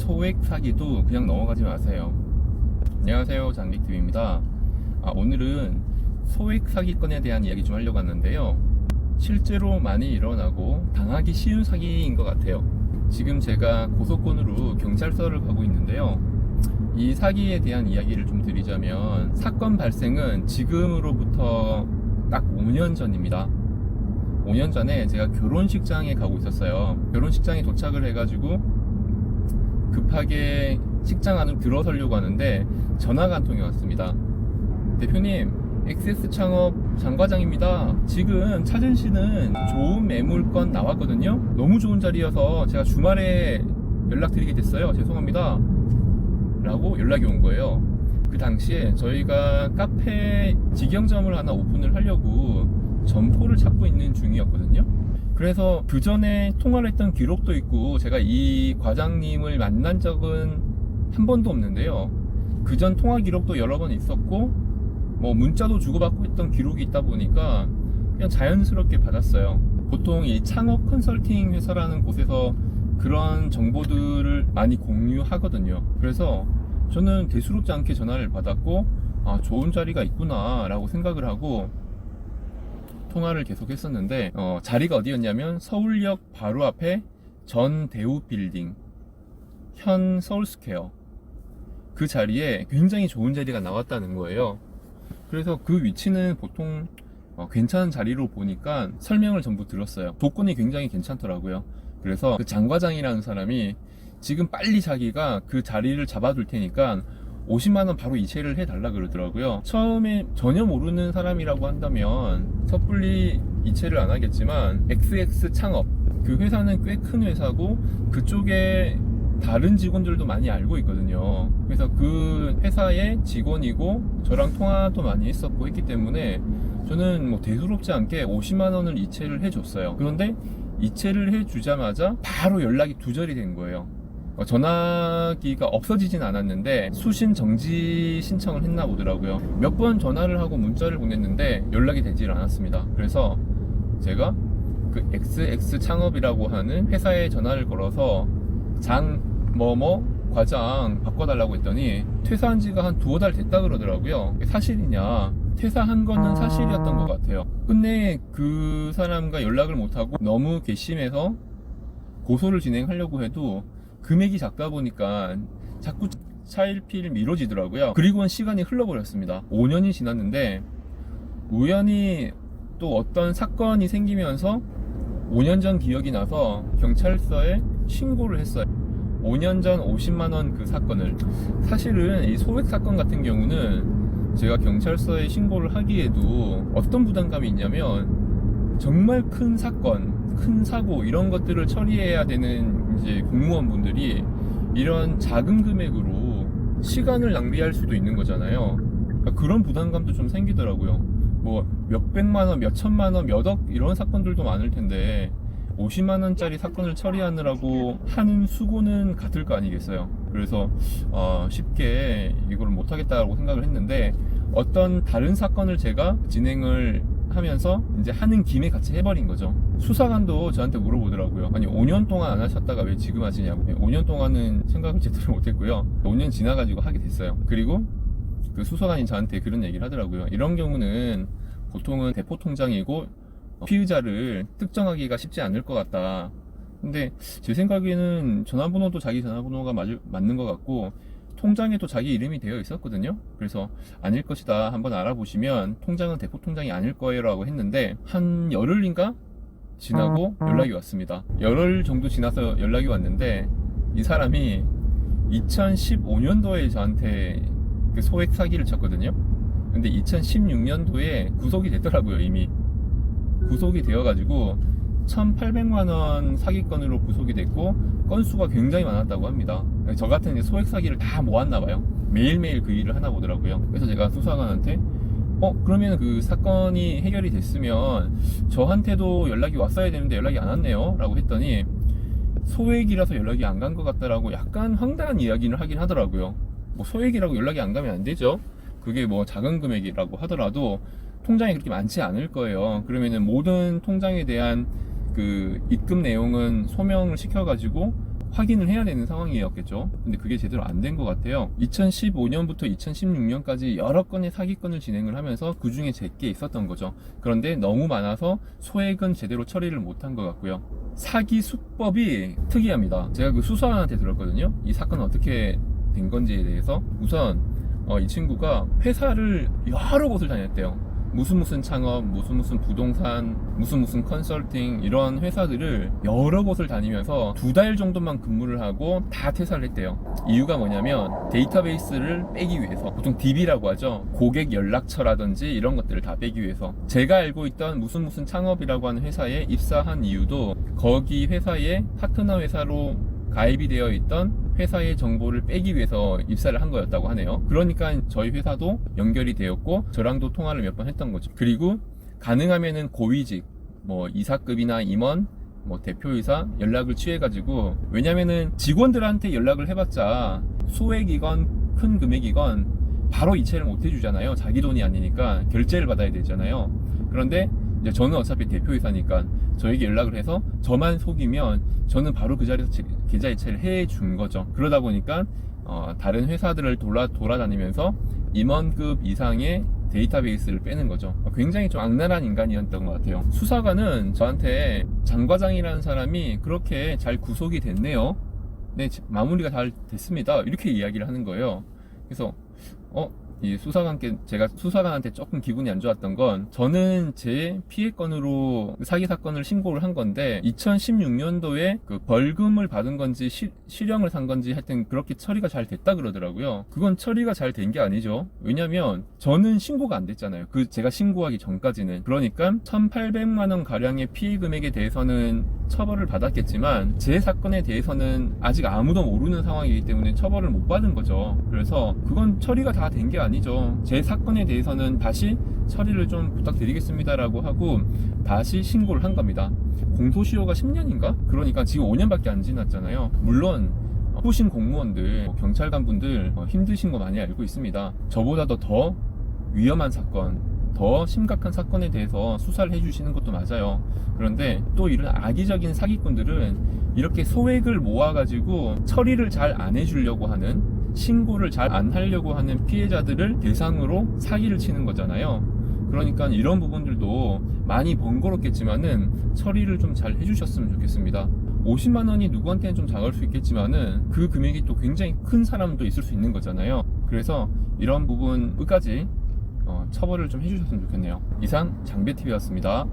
소액 사기도 그냥 넘어가지 마세요. 안녕하세요, 장빅TV입니다. 오늘은 소액 사기건에 대한 이야기 좀 하려고 하는데요. 실제로 많이 일어나고 당하기 쉬운 사기인 것 같아요. 지금 제가 고소건으로 경찰서를 가고 있는데요. 이 사기에 대한 이야기를 좀 드리자면, 사건 발생은 지금으로부터 딱 5년 전입니다. 5년 전에 제가 결혼식장에 가고 있었어요. 결혼식장에 도착을 해가지고 급하게 식장 안으로 들어서려고 하는데 전화가 한 통이 왔습니다. 대표님, XS 창업 장과장입니다. 지금 찾으시는 좋은 매물건 나왔거든요. 너무 좋은 자리여서 제가 주말에 연락드리게 됐어요. 죄송합니다 라고 연락이 온 거예요. 그 당시에 저희가 카페 직영점을 하나 오픈을 하려고 점포를 찾고 있는 중이었거든요. 그래서 그 전에 통화를 했던 기록도 있고, 제가 이 과장님을 만난 적은 한 번도 없는데요. 그 전 통화 기록도 여러 번 있었고, 문자도 주고받고 했던 기록이 있다 보니까 그냥 자연스럽게 받았어요. 보통 이 창업 컨설팅 회사라는 곳에서 그런 정보들을 많이 공유하거든요. 그래서 저는 대수롭지 않게 전화를 받았고, 좋은 자리가 있구나 라고 생각을 하고 통화를 계속 했었는데, 자리가 어디였냐면 서울역 바로 앞에 전 대우 빌딩, 현 서울스퀘어, 그 자리에 굉장히 좋은 자리가 나왔다는 거예요. 그래서 그 위치는 보통 괜찮은 자리로 보니까 설명을 전부 들었어요. 조건이 굉장히 괜찮더라고요. 그래서 그 장과장이라는 사람이 지금 빨리 자기가 그 자리를 잡아둘 테니까 50만원 바로 이체를 해달라 그러더라고요. 처음에 전혀 모르는 사람이라고 한다면 섣불리 이체를 안 하겠지만, XX 창업, 그 회사는 꽤 큰 회사고 그쪽에 다른 직원들도 많이 알고 있거든요. 그래서 그 회사의 직원이고 저랑 통화도 많이 했었고 했기 때문에 저는 대수롭지 않게 50만원을 이체를 해줬어요. 그런데 이체를 해주자마자 바로 연락이 두절이 된 거예요. 전화기가 없어지진 않았는데 수신 정지 신청을 했나 보더라고요. 몇 번 전화를 하고 문자를 보냈는데 연락이 되질 않았습니다. 그래서 제가 그 XX 창업이라고 하는 회사에 전화를 걸어서 과장 바꿔달라고 했더니 퇴사한 지가 한 두어 달 됐다 그러더라고요. 사실이냐? 퇴사한 거는 사실이었던 것 같아요. 근데 그 사람과 연락을 못하고 너무 괘씸해서 고소를 진행하려고 해도 금액이 작다 보니까 자꾸 차일피일 미뤄지더라고요. 그리고는 시간이 흘러버렸습니다. 5년이 지났는데 우연히 또 어떤 사건이 생기면서 5년 전 기억이 나서 경찰서에 신고를 했어요. 5년 전 50만원 그 사건을. 사실은 이 소액 사건 같은 경우는 제가 경찰서에 신고를 하기에도 어떤 부담감이 있냐면, 정말 큰 사건, 큰 사고 이런 것들을 처리해야 되는 이제 공무원분들이 이런 작은 금액으로 시간을 낭비할 수도 있는 거잖아요. 그러니까 그런 부담감도 좀 생기더라고요. 몇백만원, 몇천만원, 몇억 이런 사건들도 많을 텐데 50만원짜리 사건을 처리하느라고 하는 수고는 같을 거 아니겠어요. 그래서 쉽게 이걸 못하겠다고 생각을 했는데, 어떤 다른 사건을 제가 진행을 하면서 이제 하는 김에 같이 해버린 거죠. 수사관도 저한테 물어보더라고요. 아니 5년 동안 안 하셨다가 왜 지금 하시냐고. 5년 동안은 생각을 제대로 못했고요. 5년 지나가지고 하게 됐어요. 그리고 그 수사관이 저한테 그런 얘기를 하더라고요. 이런 경우는 보통은 대포 통장이고 피의자를 특정하기가 쉽지 않을 것 같다. 근데 제 생각에는 전화번호도 자기 전화번호가 맞는 것 같고 통장에도 자기 이름이 되어 있었거든요. 그래서 아닐 것이다, 한번 알아보시면 통장은 대포 통장이 아닐 거예요 라고 했는데, 한 열흘인가 지나고 연락이 왔습니다. 열흘 정도 지나서 연락이 왔는데, 이 사람이 2015년도에 저한테 그 소액 사기를 쳤거든요. 근데 2016년도에 구속이 됐더라고요. 이미 구속이 되어가지고 1,800만원 사기건으로 구속이 됐고 건수가 굉장히 많았다고 합니다. 저 같은 소액 사기를 다 모았나봐요. 매일매일 그 일을 하나 보더라고요. 그래서 제가 수사관한테 그러면 그 사건이 해결이 됐으면 저한테도 연락이 왔어야 되는데 연락이 안 왔네요 라고 했더니, 소액이라서 연락이 안 간 것 같다라고 약간 황당한 이야기를 하긴 하더라고요. 소액이라고 연락이 안 가면 안 되죠. 그게 작은 금액이라고 하더라도 통장에 그렇게 많지 않을 거예요. 그러면은 모든 통장에 대한 그 입금 내용은 소명을 시켜가지고 확인을 해야 되는 상황이었겠죠. 근데 그게 제대로 안 된 것 같아요. 2015년부터 2016년까지 여러 건의 사기건을 진행을 하면서 그 중에 제게 있었던 거죠. 그런데 너무 많아서 소액은 제대로 처리를 못한 것 같고요. 사기 수법이 특이합니다. 제가 그 수사관한테 들었거든요. 이 사건은 어떻게 된 건지에 대해서. 우선 이 친구가 회사를 여러 곳을 다녔대요. 무슨 창업, 무슨 부동산, 무슨 컨설팅 이런 회사들을 여러 곳을 다니면서 2달 정도만 근무를 하고 다 퇴사를 했대요. 이유가 뭐냐면 데이터베이스를 빼기 위해서, 보통 DB라고 하죠. 고객 연락처라든지 이런 것들을 다 빼기 위해서. 제가 알고 있던 무슨 창업이라고 하는 회사에 입사한 이유도 거기 회사의 파트너 회사로 가입이 되어 있던 회사의 정보를 빼기 위해서 입사를 한 거였다고 하네요. 그러니까 저희 회사도 연결이 되었고 저랑도 통화를 몇 번 했던 거죠. 그리고 가능하면은 고위직, 뭐 이사급이나 임원, 뭐 대표이사 연락을 취해가지고, 왜냐면은 직원들한테 연락을 해봤자 소액이건 큰 금액이건 바로 이체를 못 해주잖아요. 자기 돈이 아니니까 결제를 받아야 되잖아요. 그런데 이제 저는 어차피 대표이사니까 저에게 연락을 해서 저만 속이면 저는 바로 그 자리에서 계좌 이체를 해준 거죠. 그러다 보니까 다른 회사들을 돌아다니면서 임원급 이상의 데이터베이스를 빼는 거죠. 굉장히 좀 악랄한 인간이었던 것 같아요. 수사관은 저한테 장 과장이라는 사람이 그렇게 잘 구속이 됐네요. 네, 마무리가 잘 됐습니다. 이렇게 이야기를 하는 거예요. 그래서 이 제가 수사관한테 조금 기분이 안 좋았던 건, 저는 제 피해 건으로 사기 사건을 신고를 한 건데 2016년도에 그 벌금을 받은 건지 실형을 산 건지 하여튼 그렇게 처리가 잘 됐다 그러더라고요. 그건 처리가 잘 된 게 아니죠. 왜냐면 저는 신고가 안 됐잖아요. 제가 신고하기 전까지는. 그러니까 1,800만 원 가량의 피해 금액에 대해서는 처벌을 받았겠지만 제 사건에 대해서는 아직 아무도 모르는 상황이기 때문에 처벌을 못 받은 거죠. 그래서 그건 처리가 다 된 게 아니죠. 제 사건에 대해서는 다시 처리를 좀 부탁드리겠습니다라고 하고 다시 신고를 한 겁니다. 공소시효가 10년인가? 그러니까 지금 5년밖에 안 지났잖아요. 물론 후신 공무원들, 경찰관 분들 힘드신 거 많이 알고 있습니다. 저보다도 더 위험한 사건, 더 심각한 사건에 대해서 수사를 해주시는 것도 맞아요. 그런데 또 이런 악의적인 사기꾼들은 이렇게 소액을 모아가지고 처리를 잘 안 해주려고 하는, 신고를 잘 안 하려고 하는 피해자들을 대상으로 사기를 치는 거잖아요. 그러니까 이런 부분들도 많이 번거롭겠지만은 처리를 좀 잘 해주셨으면 좋겠습니다. 50만 원이 누구한테는 좀 작을 수 있겠지만은 그 금액이 또 굉장히 큰 사람도 있을 수 있는 거잖아요. 그래서 이런 부분 끝까지 처벌을 좀 해주셨으면 좋겠네요. 이상 장배TV였습니다.